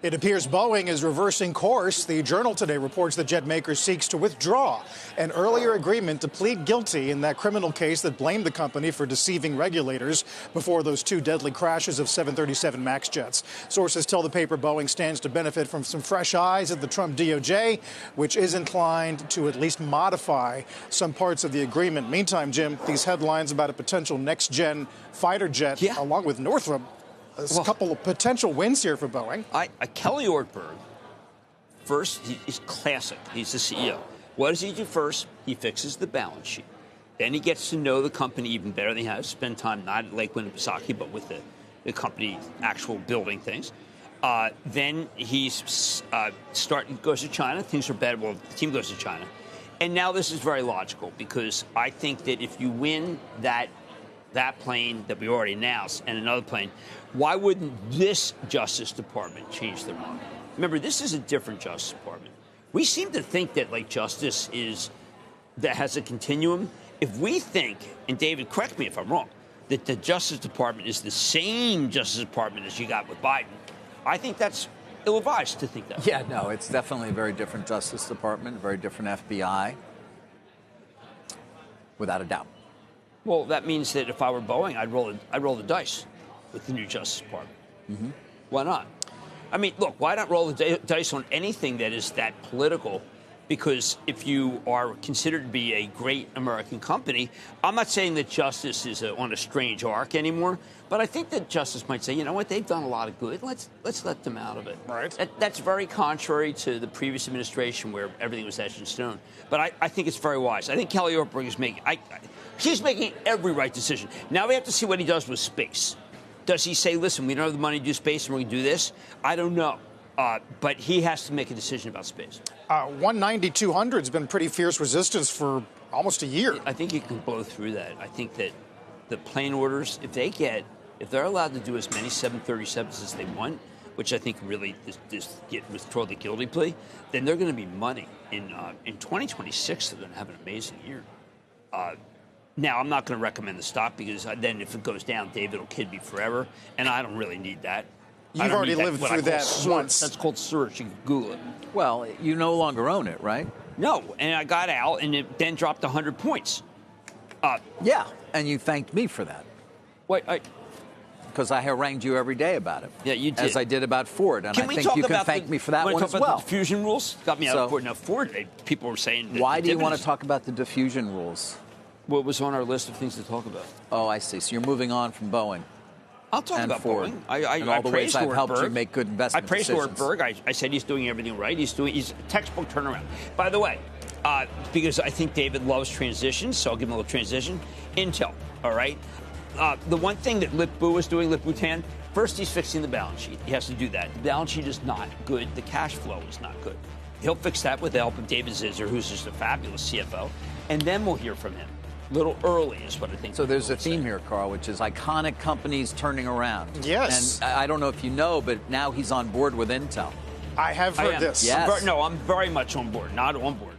It appears Boeing is reversing course. The Journal today reports the jet maker seeks to withdraw an earlier agreement to plead guilty in that criminal case that blamed the company for deceiving regulators before those two deadly crashes of 737 MAX jets. Sources tell the paper Boeing stands to benefit from some fresh eyes at the Trump DOJ, which is inclined to at least modify some parts of the agreement. Meantime, Jim, these headlines about a potential next-gen fighter jet, along with Northrop, there's a couple of potential wins here for Boeing. Kelly Ortberg, first, he's classic. He's the CEO. What does he do first? He fixes the balance sheet. Then he gets to know the company even better than he has. Spend time not at Lake Winnipesaukee, but with the company actual building things. Then he goes to China. Things are better. Well, the team goes to China. And now this is very logical because I think that if you win that plane that we already announced and another plane, why wouldn't this Justice Department change their mind? Remember, this is a different Justice Department. We seem to think that, like, justice that has a continuum. If we think, and David, correct me if I'm wrong, that the Justice Department is the same Justice Department as you got with Biden, I think that's ill-advised to think that. Yeah, no, it's definitely a very different Justice Department, very different FBI, without a doubt. Well, that means that if I were Boeing, I'd roll the dice with the new Justice Department. Mm-hmm. Why not? I mean, look, why not roll the dice on anything that is that political? Because if you are considered to be a great American company, I'm not saying that justice is on a strange arc anymore, but I think that justice might say, you know what, they've done a lot of good. Let's let them out of it. Right. That's very contrary to the previous administration where everything was etched in stone. But I think it's very wise. I think Kelly Ortberg is he's making every right decision. Now we have to see what he does with space. Does he say, listen, we don't have the money to do space and we're going to do this? I don't know. But he has to make a decision about space. 190-200 has been pretty fierce resistance for almost a year. I think you can blow through that. I think that the plane orders, if they're allowed to do as many 737s as they want, which I think really withdraw the guilty plea, then they're going to be money. In 2026, they're going to have an amazing year. Now, I'm not going to recommend the stock because then if it goes down, David will kid me forever, and I don't really need that. You've already lived through that once. That's called search. You can Google it. Well, you no longer own it, right? No, and I got out, and it then dropped 100 points. Yeah, and you thanked me for that. What? Because I harangued you every day about it. Yeah, you did. As I did about Ford, and I think you can thank me for that one as well. About the diffusion rules? Got me out of Ford. Now, Ford, people were saying... Why do you want to talk about the diffusion rules? What was on our list of things to talk about? Oh, I see. So you're moving on from Boeing. I'll talk about Ford. Boeing. And all the ways I've helped you make good investment decisions. I praised Ortberg. I said he's doing everything right. He's a textbook turnaround. By the way, because I think David loves transitions, so I'll give him a little transition. Intel, all right? The one thing that Lip-Bu is doing, Lip-Bu-Tan, first he's fixing the balance sheet. He has to do that. The balance sheet is not good. The cash flow is not good. He'll fix that with the help of David Zizzer, who's just a fabulous CFO. And then we'll hear from him. A little early is what I think. So there's a theme here, Carl, which is iconic companies turning around. Yes. And I don't know if you know, but now he's on board with Intel. I have heard this. Yes. I'm very much on board. Not on board.